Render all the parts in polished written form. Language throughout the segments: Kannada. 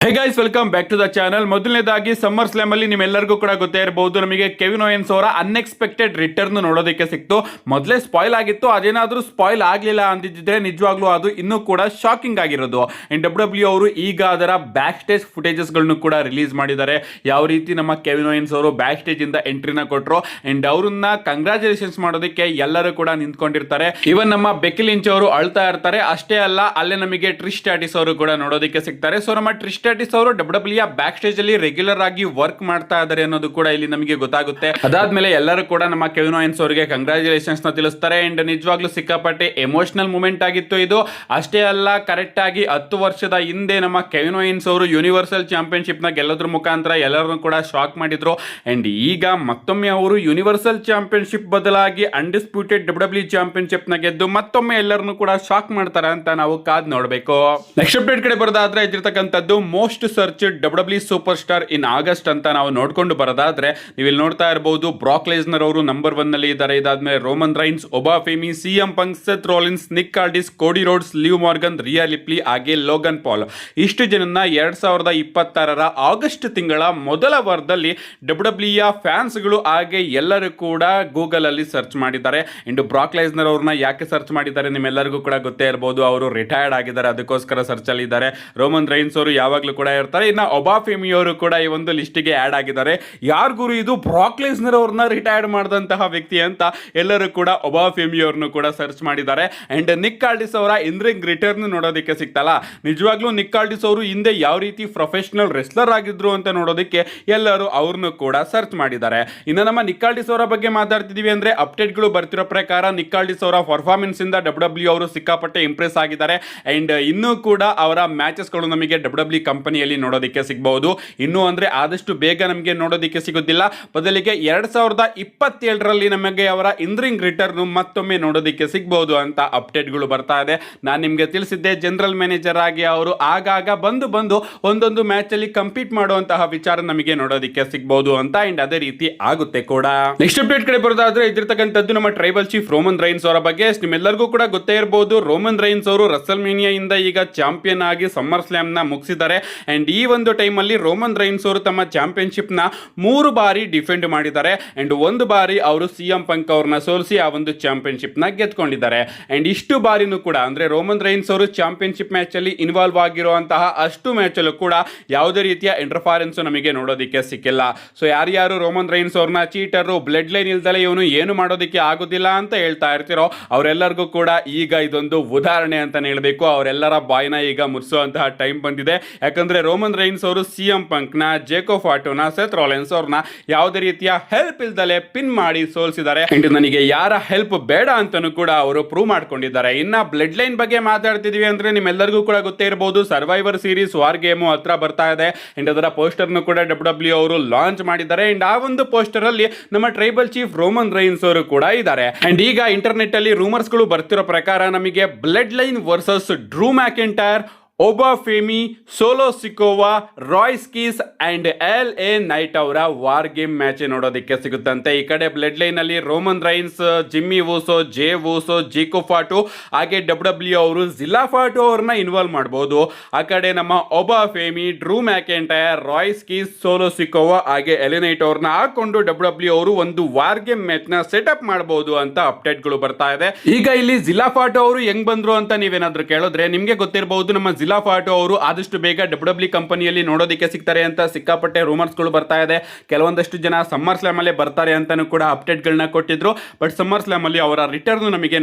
Hey guys, welcome back to the channel. ಮೊದಲನೇದಾಗಿ ಸಮ್ಮರ್ ಸ್ಲಾಮ್ ಅಲ್ಲಿ ನಿಮ್ಮೆಲ್ಲರಿಗೂ ಕೂಡ ಗೊತ್ತೇ ಇರಬಹುದು, ನಮಗೆ ಕೆವಿನ್ ಓಯನ್ಸ್ ಅವರ ಅನ್ಎಕ್ಸ್ಪೆಕ್ಟೆಡ್ ರಿಟರ್ನ್ ನೋಡೋದಕ್ಕೆ ಸಿಕ್ತು. ಮೊದಲೇ ಸ್ಪಾಯ್ಲ್ ಆಗಿತ್ತು, ಅದೇನಾದ್ರೂ ಸ್ಪಾಯ್ಲ್ ಆಗ್ಲಿಲ್ಲ ಅಂದಿದ್ರೆ ನಿಜವಾಗ್ಲೂ ಅದು ಇನ್ನೂ ಕೂಡ ಶಾಕಿಂಗ್ ಆಗಿರೋದು. ಅಂಡ್ ಡಬ್ಲ್ಯೂ ಅವರು ಈಗ ಅದರ ಬ್ಯಾಕ್ ಸ್ಟೇಜ್ ಫುಟೇಜಸ್ ಗಳನ್ನು ಕೂಡ ರಿಲೀಸ್ ಮಾಡಿದ್ದಾರೆ. ಯಾವ ರೀತಿ ನಮ್ಮ ಕೆವಿನ್ ಓಯನ್ಸ್ ಅವರು ಬ್ಯಾಕ್ ಸ್ಟೇಜ್ ಇಂದ ಎಂಟ್ರಿನ ಕೊಟ್ಟರು ಅಂಡ್ ಅವ್ರನ್ನ ಕಂಗ್ರಾಚುಲೇಷನ್ಸ್ ಮಾಡೋದಕ್ಕೆ ಎಲ್ಲರೂ ಕೂಡ ನಿಂತ್ಕೊಂಡಿರ್ತಾರೆ. ಇವನ್ ನಮ್ಮ ಬೆಕ್ಕಿ ಲಿಂಚ್ ಅವರು ಅಳ್ತಾ ಇರ್ತಾರೆ. ಅಷ್ಟೇ ಅಲ್ಲ, ಅಲ್ಲೇ ನಮಗೆ ಟ್ರಿಶ್ ಸ್ಟ್ರಾಟಸ್ ಅವರು ಕೂಡ ನೋಡೋದಕ್ಕೆ ಸಿಗ್ತಾರೆ. ಸೊ ನಮ್ಮ ಟ್ರಿಶ್ ಸ್ಟ್ರಾಟಸ್ ಅವರು ಡಬ್ಲ್ಯೂ ಬ್ಯಾಕ್ ಸ್ಟೇಜ್ ಅಲ್ಲಿ ರೆಗ್ಯುಲರ್ ಆಗಿ ವರ್ಕ್ ಮಾಡ್ತಾ ಇದ್ದಾರೆ ಅನ್ನೋದು ಕೂಡ ಇಲ್ಲಿ ನಮಗೆ ಗೊತ್ತಾಗುತ್ತೆ. ಅದಾದ್ಮೇಲೆ ಎಲ್ಲರೂ ಕೂಡ ನಮ್ಮ ಕೆವಿನ್ ಓಯನ್ಸ್ ಅವರಿಗೆ ಕಂಗ್ರಾಚುಲೇಷನ್ಸ್ ನ ತಿಳಿಸ್ತಾರೆ. ಅಂಡ್ ನಿಜವಾಗ್ಲೂ ಸಿಕ್ಕಾಪಟ್ಟೆ ಎಮೋಷನಲ್ ಮೂಮೆಂಟ್ ಆಗಿತ್ತು ಇದು. ಅಷ್ಟೇ ಅಲ್ಲ, ಕರೆಕ್ಟ್ ಆಗಿ 10 ವರ್ಷದ ಹಿಂದೆ ನಮ್ಮ ಕೆವಿನ್ ಓಯನ್ಸ್ ಅವರು ಯೂನಿವರ್ಸಲ್ ಚಾಂಪಿಯನ್ಶಿಪ್ ನ ಗೆಲ್ಲೋದ್ರ ಮುಖಾಂತರ ಎಲ್ಲರನ್ನು ಕೂಡ ಶಾಕ್ ಮಾಡಿದ್ರು. ಅಂಡ್ ಈಗ ಮತ್ತೊಮ್ಮೆ ಅವರು ಯೂನಿವರ್ಸಲ್ ಚಾಂಪಿಯನ್ಶಿಪ್ ಬದಲಾಗಿ ಅನ್ಡಿಸ್ಪ್ಯೂಟೆಡ್ ಡಬ್ಲ್ಯೂ ಚಾಂಪಿಯನ್ಶಿಪ್ ನ ಗೆದ್ದು ಮತ್ತೊಮ್ಮೆ ಎಲ್ಲರನ್ನು ಕೂಡ ಶಾಕ್ ಮಾಡ್ತಾರೆ ಅಂತ ನಾವು ಕಾದ್ ನೋಡಬೇಕು. ನೆಕ್ಸ್ಟ್ ಅಪ್ಡೇಟ್ ಕಡೆ ಬರೋದಾದ್ರೆ ಇದಿರ್ತಕ್ಕಂಥದ್ದು most search W superstar in August ಅಂತ ನಾವು ನೋಡ್ಕೊಂಡು ಬರೋದಾದ್ರೆ ನೀವು ಇಲ್ಲಿ ನೋಡ್ತಾ ಇರಬಹುದು, ಬ್ರಾಕ್ ಲೆಸ್ನರ್ ಅವರು ನಂಬರ್ 1 ನಲ್ಲಿ ಇದ್ದಾರೆ. ಇದಾದ್ಮೇಲೆ Roman Reigns, Oba Femi, CM Punk, Seth Rollins, Nick Aldis, Cody Rhodes, Liv Morgan, Rhea Ripley ಹಾಗೆ ಲೋಗನ್ ಪಾಲ್. ಇಷ್ಟು ಜನನ 2026 ಆಗಸ್ಟ್ ತಿಂಗಳ ಮೊದಲ ವಾರದಲ್ಲಿ ಡಬ್ಲ್ಯೂ ಫ್ಯಾನ್ಸ್ಗಳು ಹಾಗೆ ಎಲ್ಲರೂ ಕೂಡ ಗೂಗಲ್ ಅಲ್ಲಿ ಸರ್ಚ್ ಮಾಡಿದ್ದಾರೆ. ಇಂದು ಬ್ರಾಕ್ ಲೆಸ್ನರ್ ಅವ್ರನ್ನ ಯಾಕೆ ಸರ್ಚ್ ಮಾಡಿದ್ದಾರೆ ನಿಮ್ಮೆಲ್ಲರಿಗೂ ಕೂಡ ಗೊತ್ತೇ ಇರಬಹುದು. ಅವರು ರಿಟೈರ್ಡ್ ಆಗಿದ್ದಾರೆ, ಅದಕ್ಕೋಸ್ಕರ ಸರ್ಚ್ ಅಲ್ಲಿ ಇದ್ದಾರೆ. ರೋಮನ್ ರೈನ್ಸ್ ಅವರು ಯಾವಾಗಲೂ ಕೂಡ ಇರ್ತಾರೆ. ಇನ್ನು ಒಬಾ ಫೆಮಿ ಅವರು ಕೂಡ ಈ ಒಂದು ಲಿಸ್ಟಿಗೆ ಆಡ್ ಆಗಿದ್ದಾರೆ. ಯಾರ್ ಗುರು ಇದು ಬ್ರಾಕ್ ಲೆಸ್ನರ್ ಅವ್ರನ್ನ ರಿಟೈರ್ಡ್ ಮಾಡಿದಂತಹ ವ್ಯಕ್ತಿ ಅಂತ ಎಲ್ಲರೂ ಕೂಡ ಒಬಾ ಫೆಮಿ ಅವ್ರನ್ನು ಕೂಡ ಸರ್ಚ್ ಮಾಡಿದ್ದಾರೆ. ಅಂಡ್ ನಿಕ್ ಕಾರ್ಡಿಸ್ ಅವರ ಇನ್ರಿಂಗ್ ರಿಟರ್ನ್ ನೋಡೋದಕ್ಕೆ ಸಿಗ್ತಲ್ಲ, ನಿಜವಾಗ್ಲೂ ನಿಕ್ ಕಾರ್ಡಿಸ್ ಅವರು ಹಿಂದೆ ಯಾವ ರೀತಿ ಪ್ರೊಫೆಷನಲ್ ರೆಸ್ಲರ್ ಆಗಿದ್ರು ಅಂತ ನೋಡೋದಕ್ಕೆ ಎಲ್ಲರೂ ಅವ್ರನ್ನು ಕೂಡ ಸರ್ಚ್ ಮಾಡಿದ್ದಾರೆ. ಇನ್ನು ನಮ್ಮ ನಿಕ್ ಕಾರ್ಡಿಸ್ ಅವರ ಬಗ್ಗೆ ಮಾತಾಡ್ತಿದೀವಿ ಅಂದ್ರೆ ಅಪ್ಡೇಟ್ಗಳು ಬರ್ತಿರೋ ಪ್ರಕಾರ ನಿಕ್ ಕಾರ್ಡಿಸ್ ಅವರ ಪರ್ಫಾರ್ಮೆನ್ಸ್ ಇಂದ ಡಬ್ಲ್ಯೂ ಅವರು ಸಿಕ್ಕಾಪಟ್ಟೆ ಇಂಪ್ರೆಸ್ ಆಗಿದ್ದಾರೆ. ಅಂಡ್ ಇನ್ನೂ ಕೂಡ ಅವರ ಮ್ಯಾಚಸ್ಗಳು ನಮಗೆ ಡಬ್ಲ್ಯೂ ಕಂಪನಿಯಲ್ಲಿ ನೋಡೋದಕ್ಕೆ ಸಿಗಬಹುದು. ಇನ್ನು ಅಂದ್ರೆ ಆದಷ್ಟು ಬೇಗ ನಮಗೆ ನೋಡೋದಕ್ಕೆ ಸಿಗೋದಿಲ್ಲ, ಬದಲಿಗೆ 2027ರಲ್ಲಿ ನಮಗೆ ಅವರ ಇನ್ರಿಂಗ್ ರಿಟರ್ನ್ ಮತ್ತೊಮ್ಮೆ ನೋಡೋದಕ್ಕೆ ಸಿಗಬಹುದು ಅಂತ ಅಪ್ಡೇಟ್ಗಳು ಬರ್ತಾ ಇದೆ. ನಾನು ನಿಮಗೆ ತಿಳಿಸಿದ್ದೆ, ಜನರಲ್ ಮ್ಯಾನೇಜರ್ ಆಗಿ ಅವರು ಆಗಾಗ ಬಂದು ಒಂದೊಂದು ಮ್ಯಾಚ್ ಅಲ್ಲಿ ಕಂಪೀಟ್ ಮಾಡುವಂತಹ ವಿಚಾರ ನಮಗೆ ನೋಡೋದಕ್ಕೆ ಸಿಗಬಹುದು ಅಂತ. ಅಂಡ್ ಅದೇ ರೀತಿ ಆಗುತ್ತೆ ಕೂಡ. ನೆಕ್ಸ್ಟ್ ಅಪ್ಡೇಟ್ ಕಡೆ ಬರೋದಾದ್ರೆ ಇದಿರ್ತಕ್ಕಂಥದ್ದು ನಮ್ಮ ಟ್ರೈಬಲ್ ಚೀಫ್ ರೋಮನ್ ರೈನ್ಸ್ ಅವರ ಬಗ್ಗೆ. ನಿಮ್ಮೆಲ್ಲರಿಗೂ ಕೂಡ ಗೊತ್ತೇ ಇರಬಹುದು, ರೋಮನ್ ರೈನ್ಸ್ ಅವರು ರಸಲ್ಮೇನಿಯಾ ಇಂದ ಈಗ ಚಾಂಪಿಯನ್ ಆಗಿ ಸಮ್ಮರ್ ಸ್ಲಾಮ್ ನ ಮುಗಿಸಿದ್ದಾರೆ. ಅಂಡ್ ಈ ಒಂದು ಟೈಮ್ ಅಲ್ಲಿ ರೋಮನ್ ರೈನ್ಸ್ ಅವರು ತಮ್ಮ ಚಾಂಪಿಯನ್ಶಿಪ್ ನ 3 ಬಾರಿ ಡಿಫೆಂಡ್ ಮಾಡಿದ್ದಾರೆ. ಅಂಡ್ 1 ಬಾರಿ ಅವರು ಸಿಎಂ ಪಂಕ್ ಅವ್ರನ್ನ ಸೋಲಿಸಿ ಆ ಒಂದು ಚಾಂಪಿಯನ್ಶಿಪ್ ನ ಗೆದ್ಕೊಂಡಿದ್ದಾರೆ. ಅಂಡ್ ಇಷ್ಟು ಬಾರಿನೂ ಕೂಡ ಅಂದ್ರೆ ರೋಮನ್ ರೈನ್ಸ್ ಅವರು ಚಾಂಪಿಯನ್ಶಿಪ್ ಮ್ಯಾಚ್ ಅಲ್ಲಿ ಇನ್ವಾಲ್ವ್ ಆಗಿರುವಂತಹ ಅಷ್ಟು ಮ್ಯಾಚ್ ಅಲ್ಲೂ ಕೂಡ ಯಾವುದೇ ರೀತಿಯ ಇಂಟರ್ಫರೆನ್ಸ್ ನಮಗೆ ನೋಡೋದಕ್ಕೆ ಸಿಕ್ಕಿಲ್ಲ. ಸೊ ಯಾರ್ಯಾರು ರೋಮನ್ ರೈನ್ಸ್ ಅವ್ರನ್ನ ಚೀಟರು, ಬ್ಲಡ್ ಲೈನ್ ಇಲ್ದಲೆ ಇವನು ಏನು ಮಾಡೋದಕ್ಕೆ ಆಗೋದಿಲ್ಲ ಅಂತ ಹೇಳ್ತಾ ಇರ್ತಿರೋ ಅವರೆಲ್ಲರಿಗೂ ಕೂಡ ಈಗ ಇದೊಂದು ಉದಾಹರಣೆ ಅಂತಾನೆ ಹೇಳ್ಬೇಕು. ಅವರೆಲ್ಲರ ಬಾಯ್ನ ಈಗ ಮುರಿಸುವಂತಹ ಟೈಮ್ ಬಂದಿದೆ. ಯಾಕಂದ್ರೆ ರೋಮನ್ ರೈನ್ಸ್ ಅವರು ಸಿಎಂ ಪಂಕ್ ನ, ಜೇಕೋ ಫಾಟೋನ, ಸೆತ್ ರಾಲಿನ್ಸ್ ಅವ್ರನ್ನ ಯಾವುದೇ ರೀತಿಯ ಹೆಲ್ಪ್ ಇಲ್ದಲೆ ಪಿನ್ ಮಾಡಿ ಸೋಲಿಸಿದ್ದಾರೆ. ಅಂಡ್ ನನಗೆ ಯಾರ ಹೆಲ್ಪ್ ಬೇಡ ಅಂತಾನೂ ಕೂಡ ಅವರು ಪ್ರೂವ್ ಮಾಡ್ಕೊಂಡಿದ್ದಾರೆ. ಇನ್ನ ಬ್ಲಡ್ ಲೈನ್ ಬಗ್ಗೆ ಮಾತಾಡ್ತಿದೀವಿ ಅಂದ್ರೆ ನಿಮ್ಮೆಲ್ಲರಿಗೂ ಕೂಡ ಗೊತ್ತೇ ಇರಬಹುದು, ಸರ್ವೈವರ್ ಸೀರೀಸ್ ವಾರ್ ಗೇಮು ಹತ್ರ ಬರ್ತಾ ಇದೆ. ಅಂಡ್ ಅದರ ಪೋಸ್ಟರ್ ಕೂಡ ಡಬ್ಲ್ಯೂ ಅವರು ಲಾಂಚ್ ಮಾಡಿದ್ದಾರೆ. ಅಂಡ್ ಆ ಒಂದು ಪೋಸ್ಟರ್ ಅಲ್ಲಿ ನಮ್ಮ ಟ್ರೈಬಲ್ ಚೀಫ್ ರೋಮನ್ ರೈನ್ಸ್ ಅವರು ಕೂಡ ಇದ್ದಾರೆ. ಅಂಡ್ ಈಗ ಇಂಟರ್ನೆಟ್ ಅಲ್ಲಿ ರೂಮರ್ಸ್ ಗಳು ಬರ್ತಿರೋ ಪ್ರಕಾರ ನಮಗೆ Bloodline versus Drew McIntyre, Oba Femi, Solo Sikoa, Royce Keys and LA Knight ಅವರ ವಾರ್ ಗೇಮ್ ಮ್ಯಾಚ್ ನೋಡೋದಕ್ಕೆ ಸಿಗುತ್ತಂತೆ. ಈ ಕಡೆ ಬ್ಲಡ್ ಲೈನ್ ಅಲ್ಲಿ Roman Reigns, Jimmy Uso, Jey Uso, Jacob Fatu ಹಾಗೆ ಡಬ್ಲ್ಯೂ ಅವರು ಜಿಲ್ಲಾ ಫಾಟೋ ಅವ್ರನ್ನ ಇನ್ವಾಲ್ವ್ ಮಾಡಬಹುದು. ಆ ಕಡೆ ನಮ್ಮ Oba Femi, Drew McIntyre, Royce Keys, Solo Sikoa ಹಾಗೆ LA ನೈಟ್ ಅವ್ರನ್ನ ಹಾಕೊಂಡು ಡಬ್ಲ್ಯೂ ಅವರು ಒಂದು ವಾರ್ ಗೇಮ್ ಮ್ಯಾಚ್ ನ ಸೆಟಪ್ ಮಾಡಬಹುದು ಅಂತ ಅಪ್ಡೇಟ್ಗಳು ಬರ್ತಾ ಇದೆ. ಈಗ ಇಲ್ಲಿ ಜಿಲ್ಲಾ ಫಾಟೋ ಅವರು ಹೆಂಗ್ ಬಂದ್ರು ಅಂತ ನೀವೇನಾದ್ರೂ ಕೇಳಿದ್ರೆ ನಿಮ್ಗೆ ಗೊತ್ತಿರಬಹುದು, ನಮ್ಮ ಜಿಲ್ಲಾ ಫಾಟೋ ಅವರು ಆದಷ್ಟು ಬೇಗ ಡಬ್ಲ್ಯೂ ಕಂಪನಿಯಲ್ಲಿ ನೋಡೋದಕ್ಕೆ ಸಿಗ್ತಾರೆ ಅಂತ ಸಿಕ್ಕಾಪಟ್ಟೆ ರೂಮರ್ಸ್ ಗಳು ಬರ್ತಾ ಇದೆ. ಕೆಲವೊಂದಷ್ಟು ಜನ ಸಮ್ಮರ್ ಸ್ಲಾಮ್ ಅಲ್ಲೇ ಬರ್ತಾರೆ ಅಂತಾನೂ ಕೂಡ ಅಪ್ಡೇಟ್ ಗಳನ್ನ ಕೊಟ್ಟಿದ್ರು. ಬಟ್ ಸಮ್ಮರ್ ಸ್ಲಾಮ್ ಅಲ್ಲಿ ಅವರ ರಿಟರ್ನ್ ನಮಗೆ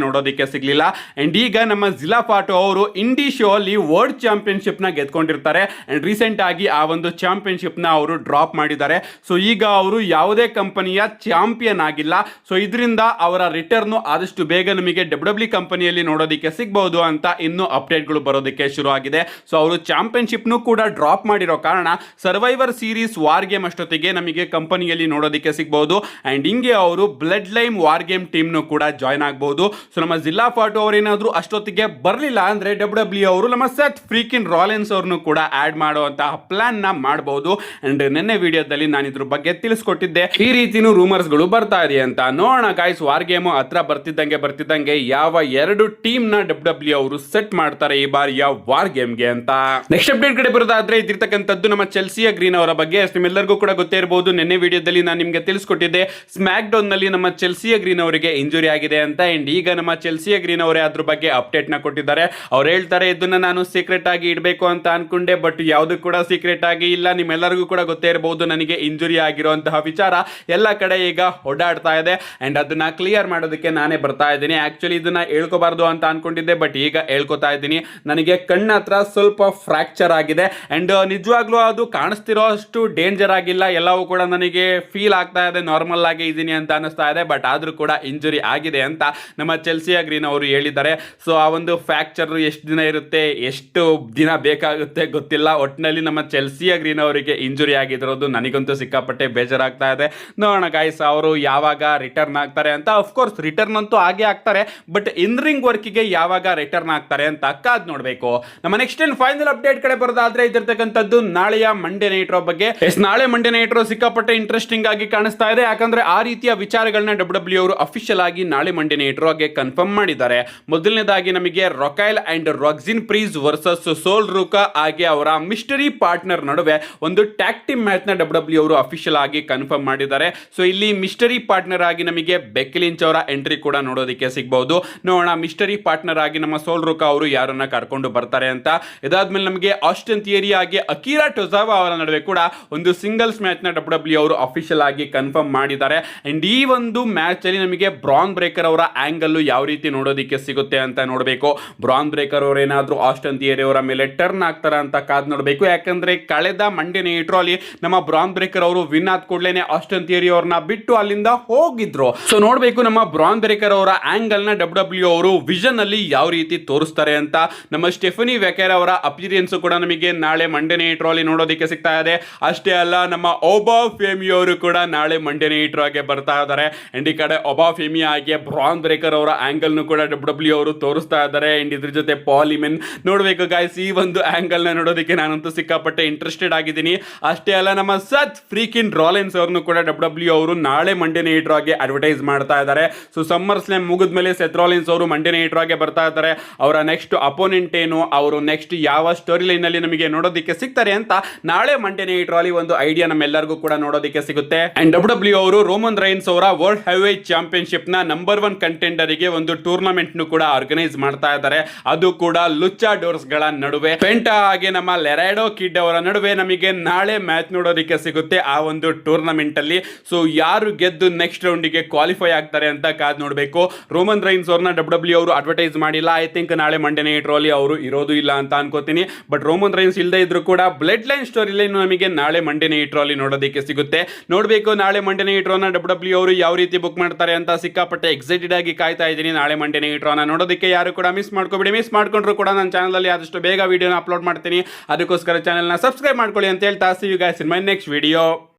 ನೋಡೋದಕ್ಕೆ ಸಿಗ್ಲಿಲ್ಲ. ಅಂಡ್ ಈಗ ನಮ್ಮ ಜಿಲ್ಲಾ ಫಾಟೋ ಅವರು ಇಂಡಿ ಶೋ ಅಲ್ಲಿ ವರ್ಲ್ಡ್ ಚಾಂಪಿಯನ್ಶಿಪ್ ನ ಗೆದ್ಕೊಂಡಿರ್ತಾರೆ. ಅಂಡ್ ರೀಸೆಂಟ್ ಆಗಿ ಆ ಒಂದು ಚಾಂಪಿಯನ್ಶಿಪ್ ನ ಅವರು ಡ್ರಾಪ್ ಮಾಡಿದ್ದಾರೆ. ಸೊ ಈಗ ಅವರು ಯಾವುದೇ ಕಂಪನಿಯ ಚಾಂಪಿಯನ್ ಆಗಿಲ್ಲ. ಸೊ ಇದರಿಂದ ಅವರ ರಿಟರ್ನ್ ಆದಷ್ಟು ಬೇಗ ನಮಗೆ ಡಬ್ಲ್ಯೂ ಕಂಪನಿಯಲ್ಲಿ ನೋಡೋದಕ್ಕೆ ಸಿಗಬಹುದು ಅಂತ ಇನ್ನು ಅಪ್ಡೇಟ್ಗಳು ಬರೋದಕ್ಕೆ ಶುರು ಆಗಿದೆ. ಸೊ ಅವರು ಚಾಂಪಿಯನ್ಶಿಪ್ ಕೂಡ ಡ್ರಾಪ್ ಮಾಡಿರೋ ಕಾರಣ ಸರ್ವೈವರ್ ಸೀರೀಸ್ ವಾರ್ ಗೇಮ್ ಅಷ್ಟೊತ್ತಿಗೆ ನಮಗೆ ಕಂಪನಿಯಲ್ಲಿ ನೋಡೋದಕ್ಕೆ ಸಿಗಬಹುದು. ಅಂಡ್ ಹಿಂಗೆ ಅವರು blood line war game team ಕೂಡ ಜಾಯ್ನ್ ಆಗಬಹುದು. ಸೊ ನಮ್ಮ ಜಿಲ್ಲಾ ಫಾಟೋ ಅವರೇನಾದ್ರೂ ಅಷ್ಟೊತ್ತಿಗೆ ಬರಲಿಲ್ಲ ಅಂದ್ರೆ ಡಬ್ಲ್ಯೂ ಅವರು ನಮ್ಮ ಸೆತ್ ಫ್ರೀಕಿನ್ ರಾಲಿನ್ಸ್ ಅವ್ರನ್ನು ಕೂಡ ಆಡ್ ಮಾಡುವಂತಹ ಪ್ಲಾನ್ ನ ಮಾಡಬಹುದು. ಅಂಡ್ ನಿನ್ನೆ ವಿಡಿಯೋದಲ್ಲಿ ನಾನು ಇದ್ರ ಬಗ್ಗೆ ತಿಳಿಸ್ಕೊಟ್ಟಿದ್ದೆ, ಈ ರೀತಿನೂ ರೂಮರ್ಸ್ ಗಳು ಬರ್ತಾ ಇದೆ ಅಂತ. ನೋಡೋಣ ಗಾಯ್ಸ್, ವಾರ್ ಗೇಮ್ ಹತ್ರ ಬರ್ತಿದ್ದಂಗೆ ಯಾವ 2 ಟೀಮ್ ನ ಡಬ್ಲ್ಯೂ ಅವರು ಸೆಟ್ ಮಾಡ್ತಾರೆ ಈ ಬಾರಿಯ ವಾರ್ ಗೇಮ್ ಗೆ ಅಂತ. ನೆಕ್ಸ್ಟ್ ಅಪ್ಡೇಟ್ ಕಡೆ ಬರೋದಾದ್ರೆ ಇದಿರ್ತಕ್ಕಂಥದ್ದು ನಮ್ಮ ಚೆಲ್ಸಿಯಾ ಗ್ರೀನ್ ಅವರ ಬಗ್ಗೆ. ನಿಮ್ಮೆಲ್ಲರಿಗೂ ಕೂಡ ಗೊತ್ತೇ ಇರಬಹುದು, ನಿನ್ನೆ ವಿಡಿಯೋದಲ್ಲಿ ನಾನು ನಿಮಗೆ ತಿಳಿಸ್ಕೊಟ್ಟಿದ್ದೆ ಸ್ಮ್ಯಾಕ್ ಡೌನ್ ನಲ್ಲಿ ನಮ್ಮ ಚೆಲ್ಸಿಯಾ ಗ್ರೀನ್ ಅವರಿಗೆ ಇಂಜುರಿ ಆಗಿದೆ ಅಂತ. ಅಂಡ್ ಈಗ ನಮ್ಮ ಚೆಲ್ಸಿಯಾ ಗ್ರೀನ್ ಅವರೇ ಅದ್ರ ಬಗ್ಗೆ ಅಪ್ಡೇಟ್ ನ ಕೊಟ್ಟಿದ್ದಾರೆ. ಅವ್ರು ಹೇಳ್ತಾರೆ, ಇದನ್ನ ನಾನು ಸೀಕ್ರೆಟ್ ಆಗಿ ಇಡಬೇಕು ಅಂತ ಅನ್ಕೊಂಡೆ, ಬಟ್ ಯಾವುದು ಕೂಡ ಸೀಕ್ರೆಟ್ ಆಗಿ ಇಲ್ಲ. ನಿಮ್ಮೆಲ್ಲರಿಗೂ ಕೂಡ ಗೊತ್ತೇ ಇರಬಹುದು, ನನಗೆ ಇಂಜುರಿ ಆಗಿರುವಂತಹ ವಿಚಾರ ಎಲ್ಲ ಕಡೆ ಈಗ ಓಡಾಡ್ತಾ ಇದೆ. ಅಂಡ್ ಅದನ್ನ ಕ್ಲಿಯರ್ ಮಾಡೋದಕ್ಕೆ ನಾನೇ ಬರ್ತಾ ಇದ್ದೀನಿ. ಆಕ್ಚುಲಿ ಇದನ್ನ ಹೇಳ್ಕೋಬಾರ್ದು ಅಂತ ಅನ್ಕೊಂಡಿದ್ದೆ, ಬಟ್ ಈಗ ಹೇಳ್ಕೊತಾ ಇದ್ದೀನಿ. ನನಗೆ ಕಣ್ಣ ಹತ್ರ ಸ್ವಲ್ಪ ಫ್ರಾಕ್ಚರ್ ಆಗಿದೆ. ಅಂಡ್ ನಿಜವಾಗ್ಲೂ ಅದು ಕಾಣಿಸ್ತಿರೋ ಅಷ್ಟು ಡೇಂಜರ್ ಆಗಿಲ್ಲ. ಎಲ್ಲವೂ ಕೂಡ ನನಗೆ ಫೀಲ್ ಆಗ್ತಾ ಇದೆ, ನಾರ್ಮಲ್ ಆಗಿ ಇದ್ದೀನಿ ಅಂತ ಅನಿಸ್ತಾ ಇದೆ. ಬಟ್ ಆದ್ರೂ ಕೂಡ ಇಂಜುರಿ ಆಗಿದೆ ಅಂತ ನಮ್ಮ ಚೆಲ್ಸಿಯಾ ಗ್ರೀನ್ ಅವರು ಹೇಳಿದ್ದಾರೆ. ಸೊ ಆ ಒಂದು ಫ್ರಾಕ್ಚರ್ ಎಷ್ಟು ದಿನ ಇರುತ್ತೆ, ಎಷ್ಟು ದಿನ ಬೇಕಾಗುತ್ತೆ ಗೊತ್ತಿಲ್ಲ. ಒಟ್ಟಿನಲ್ಲಿ ನಮ್ಮ ಚೆಲ್ಸಿಯಾ ಗ್ರೀನ್ ಅವರಿಗೆ ಇಂಜುರಿ ಆಗಿರೋದು ನನಗಂತೂ ಸಿಕ್ಕಾಪಟ್ಟೆ ಬೇಜಾರಾಗ್ತಾ ಇದೆ. ನೋಡೋಣ ಗೈಸ್, ಅವರು ಯಾವಾಗ ರಿಟರ್ನ್ ಆಗ್ತಾರೆ ಅಂತ. ಅಫ್ಕೋರ್ಸ್ ರಿಟರ್ನ್ ಅಂತೂ ಆಗೇ ಆಗ್ತಾರೆ, ಬಟ್ ಇನ್ ರಿಂಗ್ ವರ್ಕಿಗೆ ಯಾವಾಗ ರಿಟರ್ನ್ ಆಗ್ತಾರೆ ಅಂತ ಕಾದ್ ನೋಡಬೇಕು. ನಮ್ಮ ನೆಕ್ಸ್ಟ್ ಅಂಡ್ ಫೈನಲ್ ಅಪ್ಡೇಟ್ ಕಡೆ ಬರೋದಾದ್ರೆ ಇದಿರ್ತಕ್ಕಂಥದ್ದು ನಾಳೆಯ ಮಂಡೇ ನೈಟ್ ರೋ ಬಗ್ಗೆ. ನಾಳೆ ಮಂಡೇ ನೈಟ್ ರೋ ಸಿಕ್ಕಾಪಟ್ಟೆ ಇಂಟ್ರೆಸ್ಟಿಂಗ್ ಆಗಿ ಕಾಣಿಸ್ತಾ ಇದೆ. ಯಾಕಂದ್ರೆ ಆ ರೀತಿಯ ವಿಚಾರಗಳನ್ನ ಡಬ್ಲ್ಯೂ ಅವರು ಅಫಿಷಿಯಲ್ ಆಗಿ ನಾಳೆ ಮಂಡೇ ನೈಟ್ ರೋ ಗೆ ಕನ್ಫರ್ಮ್ ಮಾಡಿದ್ದಾರೆ. ಮೊದಲನೇದಾಗಿ ನಮಗೆ ರೊಕೈಲ್ ಅಂಡ್ ರಾಕ್ಸಿನ್ ಪ್ರೀಸ್ ವರ್ಸಸ್ ಸೋಲ್ ರೂಕಾ ಹಾಗೆ ಅವರ ಮಿಸ್ಟರಿ ಪಾರ್ಟ್ನರ್ ನಡುವೆ ಒಂದು ಟ್ಯಾಗ್ ಟೀಮ್ ಮ್ಯಾಚ್ ನ ಡಬ್ಲ್ಯೂ ಅವರು ಅಫಿಷಿಯಲ್ ಆಗಿ ಕನ್ಫರ್ಮ್ ಮಾಡಿದ್ದಾರೆ. ಸೊ ಇಲ್ಲಿ ಮಿಸ್ಟರಿ ಪಾರ್ಟ್ನರ್ ಆಗಿ ನಮಗೆ ಬೆಕ್ಕಿ ಲಿಂಚ್ ಅವರ ಎಂಟ್ರಿ ಕೂಡ ನೋಡೋದಕ್ಕೆ ಸಿಗಬಹುದು. ನೋಡೋಣ ಮಿಸ್ಟರಿ ಪಾರ್ಟ್ನರ್ ಆಗಿ ನಮ್ಮ ಸೋಲ್ ರೂಕಾ ಅವರು ಯಾರನ್ನ ಕರ್ಕೊಂಡು ಬರ್ತಾರೆ ಅಂತ. ಇದಾದ್ಮೇಲೆ ನಮಗೆ ಆಸ್ಟಿನ್ ಥಿಯರಿ ಹಾಗೆ ಅಕೀರಾ ಟೊಜಾವಾ ಅವರ ನಡುವೆ ಕೂಡ ಒಂದು ಸಿಂಗಲ್ಸ್ ಮ್ಯಾಚ್ ನ ಡಬ್ಲ್ಯೂ ಅವರು ಅಫಿಷಿಯಲ್ ಆಗಿ ಕನ್ಫರ್ಮ್ ಮಾಡಿದ್ದಾರೆ. ಅಂಡ್ ಈ ಒಂದು ಮ್ಯಾಚ್ ಅಲ್ಲಿ ನಮಗೆ ಬ್ರಾನ್ ಬ್ರೇಕರ್ ಅವರ ಆಂಗಲ್ ಯಾವ ರೀತಿ ನೋಡೋದಕ್ಕೆ ಸಿಗುತ್ತೆ ಅಂತ ನೋಡಬೇಕು. ಬ್ರಾನ್ ಬ್ರೇಕರ್ ಅವರು ಏನಾದ್ರೂ ಆಸ್ಟಿನ್ ಥಿಯರಿ ಅವರ ಮೇಲೆ ಟರ್ನ್ ಆಗ್ತಾರ ಅಂತ ಕಾದ್ ನೋಡಬೇಕು. ಯಾಕಂದ್ರೆ ಕಳೆದ ಮಂಡೇ ನೈಟ್ ರೋ ಅಲ್ಲಿ ನಮ್ಮ ಬ್ರಾನ್ ಬ್ರೇಕರ್ ಅವರು ವಿನ್ ಆದ ಕೂಡಲೇ ಆಸ್ಟಿನ್ ಥಿಯರಿ ಅವ್ರನ್ನ ಬಿಟ್ಟು ಅಲ್ಲಿಂದ ಹೋಗಿದ್ರು. ಸೊ ನೋಡಬೇಕು ನಮ್ಮ ಬ್ರಾನ್ ಬ್ರೇಕರ್ ಅವರ ಆಂಗಲ್ ನ ಡಬ್ಲ್ಯೂ ಅವರು ವಿಷನ್ ಅಲ್ಲಿ ಯಾವ ರೀತಿ ತೋರಿಸ್ತಾರೆ ಅಂತ. ನಮ್ಮ ಸ್ಟೆಫನಿ ವೆಕೆರ್ ಅವರ ಅಪಿಯರೆನ್ಸ್ ಕೂಡ ನಮಗೆ ನಾಳೆ ಮಂಡೇ ನೈಟ್ ರೋ ಅಲ್ಲಿ ನೋಡೋದಕ್ಕೆ ಸಿಗ್ತಾ ಇದೆ. ಅಷ್ಟೇ ಅಲ್ಲ, ನಮ್ಮ ಒಬಾ ಫೇಮಿ ಅವರು ಕೂಡ ನಾಳೆ ಮಂಡೇ ನೈಟ್ ರೋ ಗೆ ಬರ್ತಾ ಇದ್ದಾರೆ. ಅಂಡ್ ಈ ಕಡೆ ಒಬಾ ಫೇಮಿ ಹಾಗೆ ಬ್ರಾನ್ ಬ್ರೇಕರ್ ಅವರ ಆಂಗಲ್ ನು ಕೂಡ ಡಬ್ಲ್ಯೂ ಅವರು ತೋರಿಸ್ತಾ ಇದ್ದಾರೆ. ಅಂಡ್ ಇದ್ರ ಜೊತೆ ಪಾಲಿಮೆನ್ ನೋಡಬೇಕು ಗೈಸ್, ಈ ಒಂದು ಆಂಗಲ್ ನ ನೋಡೋದಕ್ಕೆ ನಾನಂತೂ ಸಿಕ್ಕಾಪಟ್ಟೆ ಇಂಟ್ರೆಸ್ಟೆಡ್ ಆಗಿದ್ದೀನಿ. ಅಷ್ಟೇ ಅಲ್ಲ, ನಮ್ಮ ಸತ್ ಫ್ರೀಕಿನ್ ರಾಲೆನ್ಸ್ ಅವ್ರನ್ನು ಕೂಡ ಡಬ್ಲ್ಯೂ ಅವರು ನಾಳೆ ಮಂಡೇ ನೈಟ್ ರೋ ಗೆ ಅಡ್ವರ್ಟೈಸ್ ಮಾಡ್ತಾ ಇದ್ದಾರೆ. ಸೊ ಸಮ್ಮರ್ ಸ್ಲಾಮ್ ಮುಗಿದ್ಮೇಲೆ ಸೆತ್ ರಾಲೆನ್ಸ್ ಅವರು ಮಂಡೇ ನೈಟ್ ರೋ ಗೆ ಬರ್ತಾ ಇದ್ದಾರೆ. ಅವರ ನೆಕ್ಸ್ಟ್ ಅಪೋನೆಂಟ್ ಏನು, ಅವರು ನೆಕ್ಸ್ಟ್ ಯಾವ ಸ್ಟೋರಿ ಲೈನ್ ಅಲ್ಲಿ ನಮಗೆ ನೋಡೋದಕ್ಕೆ ಸಿಗ್ತಾರೆ ಅಂತ ನಾಳೆ ಮಂಡೇ ನೈಟ್ ರೋ ಅಲ್ಲಿ ಒಂದು ಐಡಿಯಾ ನಮ್ಮೆಲ್ಲರಿಗೂ ಕೂಡ ನೋಡೋದಕ್ಕೆ ಸಿಗುತ್ತೆ. ಅಂಡ್ ಡಬ್ಲ್ಯೂ ಅವರು ರೋಮನ್ ರೈನ್ಸ್ ಅವರ ವರ್ಲ್ಡ್ ಹೆವಿವೇಟ್ ಚಾಂಪಿಯನ್ಶಿಪ್ ನ ನಂಬರ್ 1 ಕಂಟೆಂಡರ್ ಗೆ ಒಂದು ಟೂರ್ನಮೆಂಟ್ ನು ಕೂಡ ಆರ್ಗನೈಸ್ ಮಾಡ್ತಾ ಇದ್ದಾರೆ. ಅದು ಕೂಡ ಲುಚ್ಚಾ ಡೋರ್ಸ್ ಗಳ ನಡುವೆ. ಪೆಂಟಾ ಹಾಗೆ ನಮ್ಮ ಲೆರಾಡೋ ಕಿಡ್ ಅವರ ನಡುವೆ ನಮಗೆ ನಾಳೆ ಮ್ಯಾಚ್ ನೋಡೋದಕ್ಕೆ ಸಿಗುತ್ತೆ ಆ ಒಂದು ಟೂರ್ನಮೆಂಟ್ ಅಲ್ಲಿ. ಸೊ ಯಾರು ಗೆದ್ದು ನೆಕ್ಸ್ಟ್ ರೌಂಡ್ ಗೆ ಕ್ವಾಲಿಫೈ ಆಗ್ತಾರೆ ಅಂತ ಕಾದ್ ನೋಡಬೇಕು. ರೋಮನ್ ರೈನ್ಸ್ ಅವ್ರನ್ನ ಡಬ್ಲ್ಯೂ ಅವರು ಅಡ್ವರ್ಟೈಸ್ ಮಾಡಿಲ್ಲ. ಐ ಥಿಂಕ್ ನಾಳೆ ಮಂಡೇ ನೈಟ್ ರೋ ಅಲ್ಲಿ ಅವರು ಇರೋದು ಇಲ್ಲ ಅಂತ ಅನ್ಕೋತೀನಿ. ಬಟ್ ರೋಮನ್ ರೈನ್ಸ್ ಇಲ್ಲದೆ ಇದ್ರು ಕೂಡ ಬ್ಲಡ್ ಲೈನ್ ಸ್ಟೋರಿ ಲೈನ್ ನಮಗೆ ನಾಳೆ ಮಂಡೇ ನೈಟ್ ರೋ ಅಲ್ಲಿ ನೋಡೋದಕ್ಕೆ ಸಿಗುತ್ತೆ. ನೋಡಬೇಕು ನಾಳೆ ಮಂಡೇ ನೈಟ್ ರೋ ನ ಡಬ್ಲ್ಯೂ ಅವರು ಯಾವ ರೀತಿ ಬುಕ್ ಮಾಡ್ತಾರೆ ಅಂತ. ಸಿಕ್ಕಾಪಟ್ಟೆ ಎಕ್ಸೈಟೆಡ್ ಆಗಿ ಕಾಯ್ತಾ ಇದ್ದೀನಿ ನಾಳೆ ಮಂಡೇ ನೈಟ್ ರೋ ನ ನೋಡೋದಕ್ಕೆ. ಯಾರು ಕೂಡ ಮಿಸ್ ಮಾಡ್ಕೋಬೇಡಿ. ಮಿಸ್ ಮಾಡ್ಕೊಂಡ್ರು ಕೂಡ ನನ್ನ ಚಾನಲ್ ಅಲ್ಲಿ ಆದಷ್ಟು ಬೇಗ ವಿಡಿಯೋನ ಅಪ್ಲೋಡ್ ಮಾಡ್ತೀನಿ. ಅದಕ್ಕೋಸ್ಕರ ಚಾನಲ್ ನ ಸಬ್ಸ್ಕ್ರೈಬ್ ಮಾಡ್ಕೊಳ್ಳಿ ಅಂತ ಹೇಳ್ತಾ, see you guys in my next video.